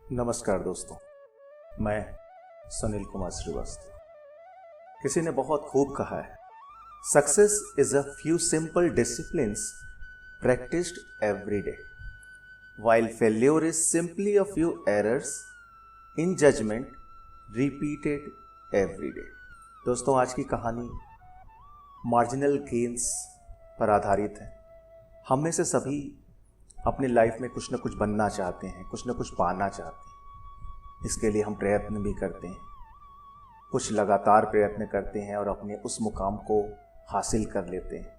नमस्कार दोस्तों, मैं सुनील कुमार श्रीवास्तव। किसी ने बहुत खूब कहा है, success is a few simple disciplines practised every day, while failure is simply a few errors in judgment repeated every day। दोस्तों, आज की कहानी मार्जिनल गेन्स पर आधारित है। हम में से सभी अपनी लाइफ में कुछ न कुछ बनना चाहते हैं, कुछ न कुछ पाना चाहते हैं। इसके लिए हम प्रयत्न भी करते हैं, कुछ लगातार प्रयत्न करते हैं और अपने उस मुकाम को हासिल कर लेते हैं।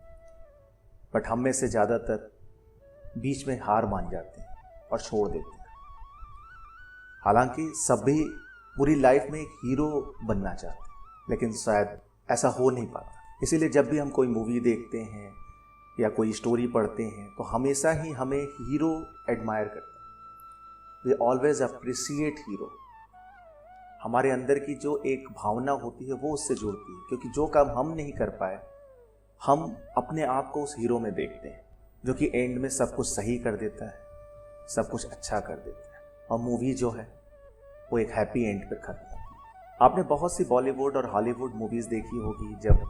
बट हम में से ज़्यादातर बीच में हार मान जाते हैं और छोड़ देते हैं। हालांकि सभी पूरी लाइफ में एक हीरो बनना चाहते हैं, लेकिन शायद ऐसा हो नहीं पाता। इसीलिए जब भी हम कोई मूवी देखते हैं या कोई स्टोरी पढ़ते हैं तो हमेशा ही हमें हीरो एडमायर करता है। We always appreciate hero. हमारे अंदर की जो एक भावना होती है वो उससे जुड़ती है, क्योंकि जो काम हम नहीं कर पाए हम अपने आप को उस हीरो में देखते हैं, जो कि एंड में सब कुछ सही कर देता है, सब कुछ अच्छा कर देता है। और मूवी जो है वो एक हैप्पी एंड पर खत्म होती है। आपने बहुत सी बॉलीवुड और हॉलीवुड मूवीज़ देखी होगी, जब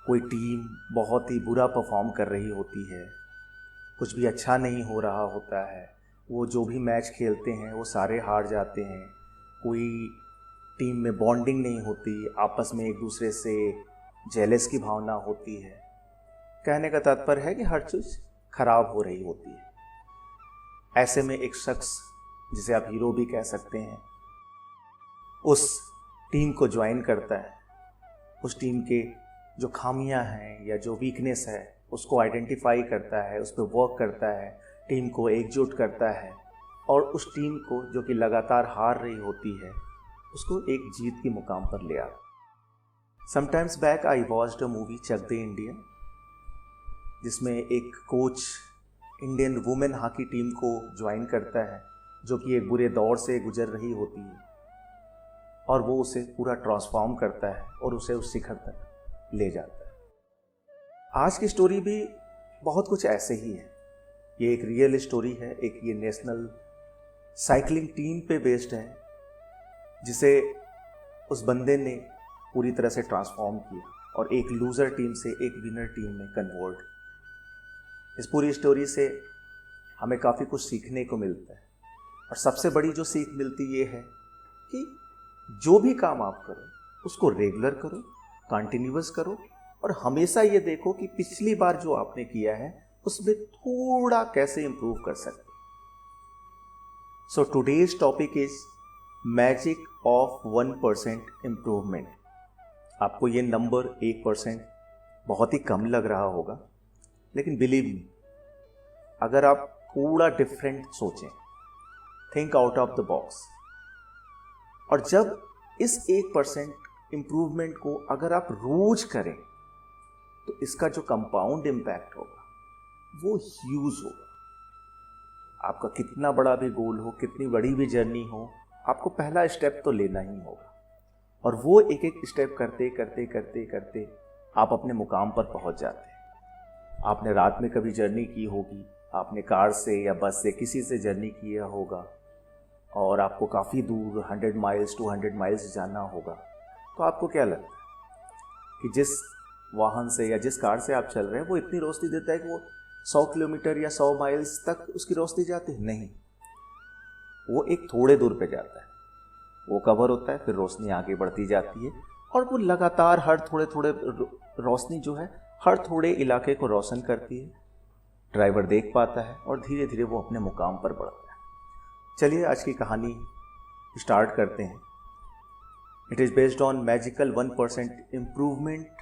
कोई टीम बहुत ही बुरा परफॉर्म कर रही होती है, कुछ भी अच्छा नहीं हो रहा होता है, वो जो भी मैच खेलते हैं वो सारे हार जाते हैं, कोई टीम में बॉन्डिंग नहीं होती, आपस में एक दूसरे से जेलस की भावना होती है। कहने का तात्पर्य है कि हर चीज़ खराब हो रही होती है। ऐसे में एक शख्स, जिसे आप हीरो भी कह सकते हैं, उस टीम को ज्वाइन करता है। उस टीम के जो खामियां हैं या जो वीकनेस है उसको आइडेंटिफाई करता है, उस पर वर्क करता है, टीम को एकजुट करता है और उस टीम को जो कि लगातार हार रही होती है उसको एक जीत के मुकाम पर ले आता। Sometimes back I watched a movie Chak De India, जिसमें एक coach Indian women hockey team को ज्वाइन करता है, जो कि एक बुरे दौर से गुजर रही होती है, और वो उसे पूरा ट्रांसफॉर्म करता है और उसे उस शिखर तक ले जाता है। आज की स्टोरी भी बहुत कुछ ऐसे ही है। ये एक रियल स्टोरी है, एक ये नेशनल साइकिलिंग टीम पे बेस्ड है, जिसे उस बंदे ने पूरी तरह से ट्रांसफॉर्म किया और एक लूज़र टीम से एक विनर टीम में कन्वर्ट। इस पूरी स्टोरी से हमें काफ़ी कुछ सीखने को मिलता है, और सबसे बड़ी जो सीख मिलती ये है कि जो भी काम आप करो उसको रेगुलर करो, कंटिन्यूअस करो, और हमेशा ये देखो कि पिछली बार जो आपने किया है उसमें थोड़ा कैसे इंप्रूव कर सकते। So today's topic is magic of 1% improvement. आपको ये नंबर 1% बहुत ही कम लग रहा होगा, लेकिन बिलीव मी, अगर आप थोड़ा डिफरेंट सोचें, think out of the box, और जब इस 1% इम्प्रूवमेंट को अगर आप रोज करें तो इसका जो कंपाउंड इम्पैक्ट होगा वो ह्यूज होगा। आपका कितना बड़ा भी गोल हो, कितनी बड़ी भी जर्नी हो, आपको पहला स्टेप तो लेना ही होगा, और वो एक एक स्टेप करते करते करते करते आप अपने मुकाम पर पहुंच जाते हैं। आपने रात में कभी जर्नी की होगी, आपने कार से या बस से किसी से जर्नी किया होगा, और आपको काफ़ी दूर 100 माइल्स 200 माइल्स जाना होगा, तो आपको क्या लगता है कि जिस वाहन से या जिस कार से आप चल रहे हैं वो इतनी रोशनी देता है कि वो 100 किलोमीटर या 100 माइल्स तक उसकी रोशनी जाती है? नहीं, वो एक थोड़े दूर पे जाता है, वो कवर होता है, फिर रोशनी आगे बढ़ती जाती है, और वो लगातार हर थोड़े थोड़े रोशनी जो है हर थोड़े इलाके को रोशन करती है। ड्राइवर देख पाता है और धीरे धीरे वो अपने मुकाम पर बढ़ता है। चलिए आज की कहानी स्टार्ट करते हैं। It is based on magical 1% improvement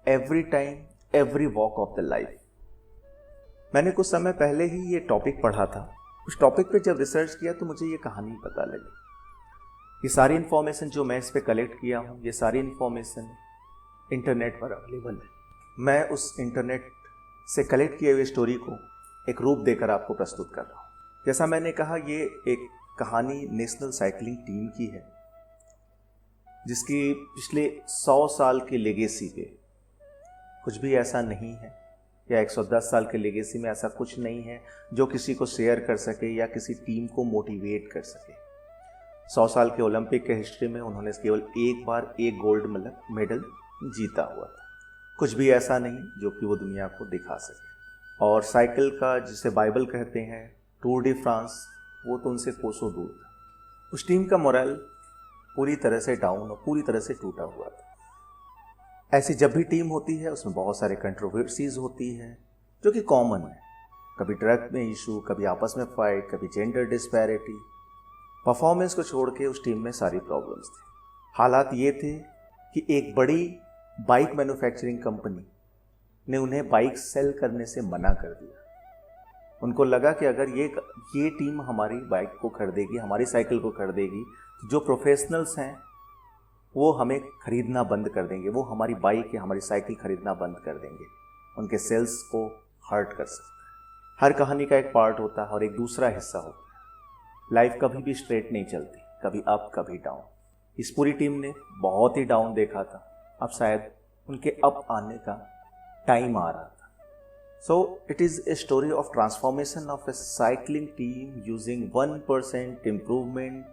every time, every walk of the life। मैंने कुछ समय पहले ही ये टॉपिक पढ़ा था। उस टॉपिक पे जब रिसर्च किया तो मुझे ये कहानी पता लगी। ये सारी इन्फॉर्मेशन जो मैं इस पे कलेक्ट किया हूँ, ये सारी इन्फॉर्मेशन इंटरनेट पर अवेलेबल है। मैं उस इंटरनेट से कलेक्ट किए हुए स्टोरी को एक रूप देकर आपको प्रस्तुत कर रहा हूँ। जैसा मैंने कहा, ये एक कहानी नेशनल साइकिलिंग टीम की है, जिसकी पिछले 100 साल की लेगेसी पे कुछ भी ऐसा नहीं है, या 110 साल के लेगेसी में ऐसा कुछ नहीं है जो किसी को शेयर कर सके या किसी टीम को मोटिवेट कर सके। 100 साल के ओलंपिक के हिस्ट्री में उन्होंने केवल एक बार एक गोल्ड मेडल जीता हुआ था। कुछ भी ऐसा नहीं जो कि वो दुनिया को दिखा सके। और साइकिल का जिसे बाइबल कहते हैं, टूर डी फ्रांस, वो तो उनसे कोसों दूर था। उस टीम का मोरल पूरी तरह से डाउन और पूरी तरह से टूटा हुआ था। ऐसी जब भी टीम होती है उसमें बहुत सारे कंट्रोवर्सीज होती हैं जो कि कॉमन है। कभी ड्रग में इशू, कभी आपस में फाइट, कभी जेंडर डिस्पैरिटी। परफॉर्मेंस को छोड़ के उस टीम में सारी प्रॉब्लम्स थी। हालात ये थे कि एक बड़ी बाइक मैन्युफैक्चरिंग कंपनी ने उन्हें बाइक सेल करने से मना कर दिया। उनको लगा कि अगर ये टीम हमारी बाइक को खरीदेगी, हमारी साइकिल को खरीदेगी, तो जो प्रोफेशनल्स हैं वो हमें खरीदना बंद कर देंगे, वो हमारी बाइक या हमारी साइकिल खरीदना बंद कर देंगे, उनके सेल्स को हर्ट कर सकते हैं। हर कहानी का एक पार्ट होता है और एक दूसरा हिस्सा होता है। लाइफ कभी भी स्ट्रेट नहीं चलती, कभी अप कभी डाउन। इस पूरी टीम ने बहुत ही डाउन देखा था, अब शायद उनके अप आने का टाइम आ रहा था। So it is a story of transformation of a cycling team using 1% improvement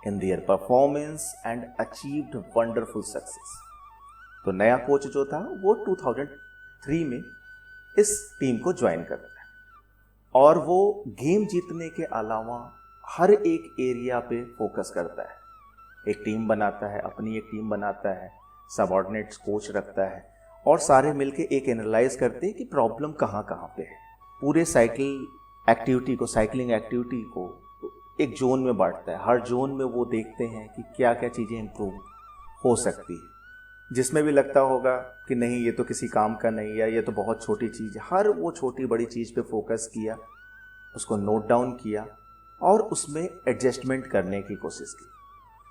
in their performance and achieved wonderful success. तो नया कोच जो था वो 2003 में इस टीम को ज्वाइन करता है और वो गेम जीतने के अलावा हर एक एरिया पे फोकस करता है। एक टीम बनाता है, अपनी एक टीम बनाता है, सबऑर्डिनेट्स कोच रखता है और सारे मिलके एक एनालाइज करते हैं कि प्रॉब्लम कहाँ कहाँ पे है। पूरे साइकिलिंग एक्टिविटी को एक जोन में बांटता है। हर जोन में वो देखते हैं कि क्या क्या चीज़ें इम्प्रूव हो सकती है। जिसमें भी लगता होगा कि नहीं ये तो किसी काम का नहीं है, ये तो बहुत छोटी चीज़ है, हर वो छोटी बड़ी चीज़ पे फोकस किया, उसको नोट डाउन किया और उसमें एडजस्टमेंट करने की कोशिश की।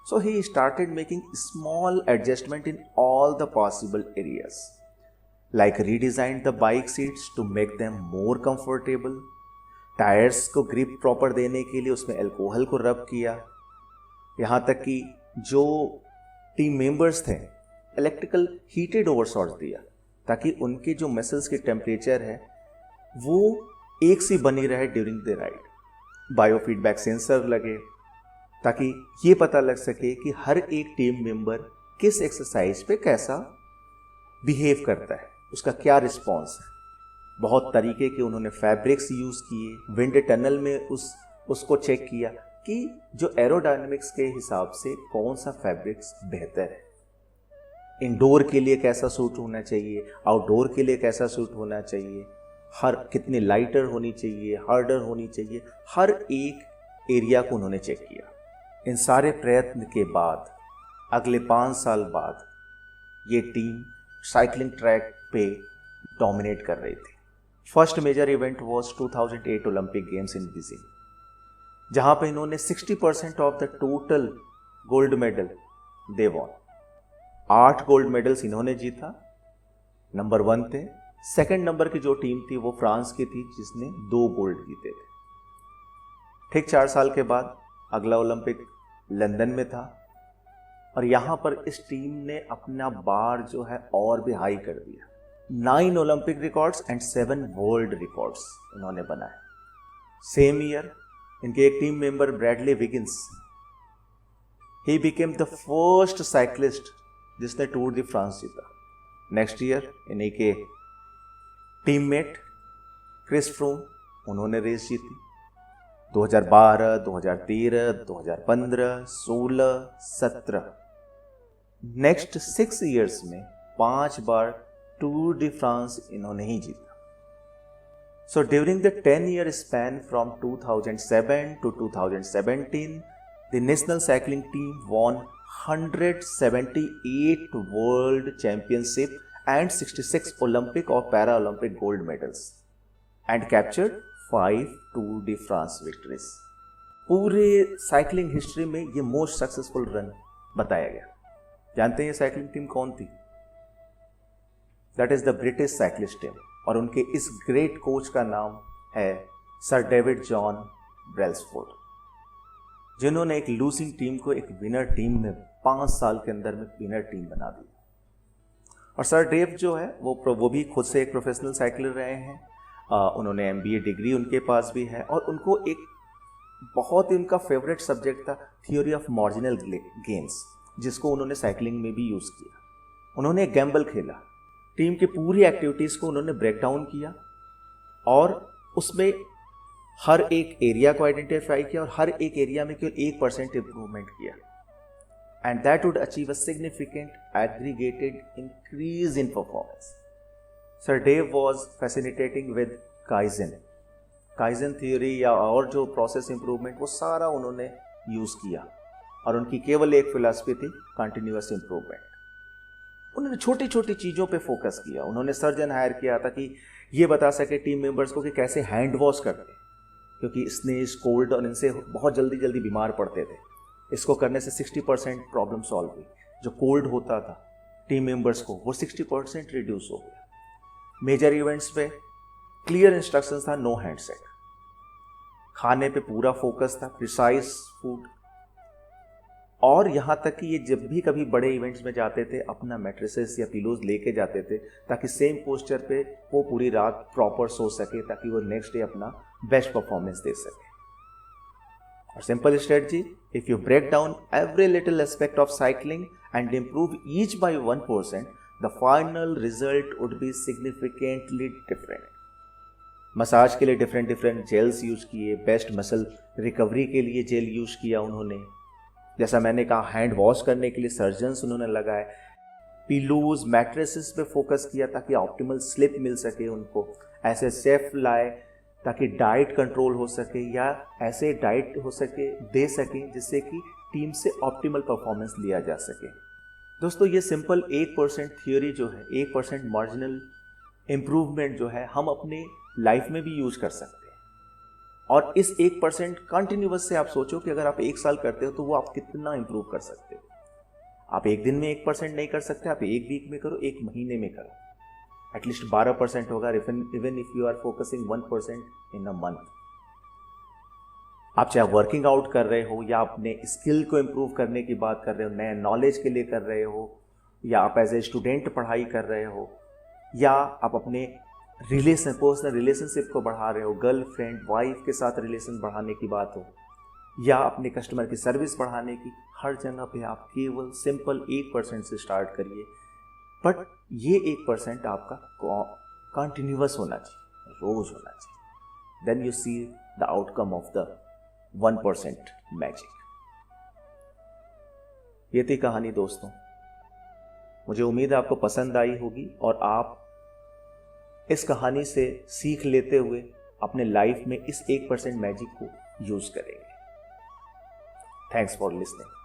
So he started making small adjustment in all the possible areas, like redesigned the bike seats to make them more comfortable, tyres को ग्रिप प्रॉपर देने के लिए उसमें अल्कोहल को रब किया, यहाँ तक कि जो टीम मेंबर्स थे इलेक्ट्रिकल हीटेड ओवरशॉट्स दिया ताकि उनके जो मसल्स के टेम्परेचर है वो एक सी बनी रहे during the ride. Biofeedback sensor लगे ताकि ये पता लग सके कि हर एक टीम मेंबर किस एक्सरसाइज पे कैसा बिहेव करता है, उसका क्या रिस्पॉन्स है। बहुत तरीके के उन्होंने फैब्रिक्स यूज़ किए। विंड टनल में उसको चेक किया कि जो एरोडायनेमिक्स के हिसाब से कौन सा फैब्रिक्स बेहतर है, इंडोर के लिए कैसा सूट होना चाहिए, आउटडोर के लिए कैसा सूट होना चाहिए, हर कितनी लाइटर होनी चाहिए, हार्डर होनी चाहिए, हर एक एरिया को उन्होंने चेक किया। इन सारे प्रयत्न के बाद अगले 5 साल बाद ये टीम साइकिलिंग ट्रैक पे डोमिनेट कर रही थी। First major event was 2008 Olympic games in Beijing, जहां पे इन्होंने 60% of the total gold medal they won. 8 gold medals इन्होंने जीता, नंबर 1 थे। सेकंड नंबर की जो टीम थी वो फ्रांस की थी जिसने 2 गोल्ड जीते थे। ठीक 4 साल के बाद अगला ओलंपिक लंदन में था और यहाँ पर इस टीम ने अपना बार जो है और भी हाई कर दिया। 9 Olympic records and 7 world records इन्होंने बनाए। सेम ईयर इनके एक team member Bradley विगिंस, he became the first cyclist जिसने टूर दी फ्रांस जीता। नेक्स्ट ईयर इन्हीं के टीममेट क्रिस फ्रूम, उन्होंने रेस जीती। 2012, 2013, 2015, 16, 17 नेक्स्ट 6 ईयर्स में 5 बार टूर डी फ्रांस इन्होंने ही जीता। So during the 10-year span from 2007 to 2017 the national cycling team won 178 world championship and 66 Olympic और para Olympic gold medals and captured 5 Tour de France victories. पूरे cycling history में ये most successful run बताया गया। जानते हैं ये cycling team कौन थी? That is the British cyclist team और उनके इस ग्रेट कोच का नाम है सर डेविड जॉन ब्रेल्सफोर्ड, जिन्होंने एक लूजिंग टीम को एक विनर टीम में 5 साल के अंदर में विनर टीम बना दी। और सर डेव जो है वो भी खुद से एक प्रोफेशनल साइकिलर रहे हैं। उन्होंने MBA डिग्री उनके पास भी है और उनको एक बहुत ही उनका फेवरेट सब्जेक्ट था थियोरी ऑफ मार्जिनल गेन्स, जिसको उन्होंने साइकिलिंग में भी यूज़ किया। उन्होंने एक गैम्बल खेला, टीम की पूरी एक्टिविटीज़ को उन्होंने ब्रेक डाउन किया और उसमें हर एक एरिया को आइडेंटिफाई किया और हर एक एरिया में केवल 1% इंप्रूवमेंट किया, and that would achieve a significant aggregated increase in performance. Sir Dave was fascinated with kaizen theory या और जो प्रोसेस इंप्रूवमेंट, वो सारा उन्होंने यूज़ किया और उनकी केवल एक फिलॉसफी थी, कंटिन्यूअस इंप्रूवमेंट। उन्होंने छोटी छोटी चीज़ों पे फोकस किया। उन्होंने सर्जन हायर किया ताकि ये बता सके टीम मेंबर्स को कि कैसे हैंड वॉश करते, क्योंकि स्नेज, कोल्ड और इनसे बहुत जल्दी बीमार पड़ते थे। इसको करने से 60% प्रॉब्लम सॉल्व हुई। जो कोल्ड होता था टीम मेंबर्स को, वो 60% रिड्यूस हो गया। मेजर इवेंट्स पे क्लियर इंस्ट्रक्शंस था, नो हैंडसेट। खाने पे पूरा फोकस था, प्रिसाइज फूड। और यहाँ तक कि ये जब भी कभी बड़े इवेंट्स में जाते थे, अपना मैट्रेसेस या पिलोज लेके जाते थे ताकि सेम पोस्चर पे वो पूरी रात प्रॉपर सो सके, ताकि वो नेक्स्ट डे अपना बेस्ट परफॉर्मेंस दे सके। और simple strategy, if you break down every little aspect of cycling and improve each by 1%, the final result would be significantly different. Massage के लिए डिफरेंट जेल्स यूज किए, बेस्ट मसल रिकवरी के लिए gel use किया उन्होंने। जैसा मैंने कहा, हैंड वॉश करने के लिए सर्जन्स उन्होंने लगाए। पिलोज, मैट्रेसेस पे फोकस किया ताकि ऑप्टिमल स्लिप मिल सके उनको। ऐसे शेफ लाए ताकि डाइट कंट्रोल हो सके, या ऐसे डाइट हो सके दे सकें जिससे कि टीम से ऑप्टिमल परफॉर्मेंस लिया जा सके। दोस्तों, ये सिंपल 1% थियोरी जो है, 1% मार्जिनल इम्प्रूवमेंट जो है, हम अपने लाइफ में भी यूज कर सकते हैं। और इस 1% कंटिन्यूअस से आप सोचो कि अगर आप 1 साल करते हो तो वो आप कितना इंप्रूव कर सकते हो। आप एक दिन में 1% नहीं कर सकते, आप एक वीक में करो, एक महीने में करो, एटलीस्ट 12% होगा, even if you are focusing 1% in a month. आप चाहे वर्किंग आउट कर रहे हो, या अपने स्किल को इम्प्रूव करने की बात कर रहे हो, नए नॉलेज के लिए कर रहे हो, या आप एज ए स्टूडेंट पढ़ाई कर रहे हो, या आप अपने पर्सनल रिलेशनशिप को बढ़ा रहे हो, गर्लफ्रेंड वाइफ के साथ रिलेशन बढ़ाने की बात हो, या अपने कस्टमर की सर्विस बढ़ाने की, हर जगह पे आप केवल सिंपल 1% से स्टार्ट करिए। बट ये 1% आपका कंटिन्यूअस होना चाहिए, रोज होना चाहिए। Then you see the outcome of the 1% magic. ये थी कहानी दोस्तों। मुझे उम्मीद है आपको पसंद आई होगी और आप इस कहानी से सीख लेते हुए अपने लाइफ में इस 1% मैजिक को यूज करेंगे। Thanks for listening.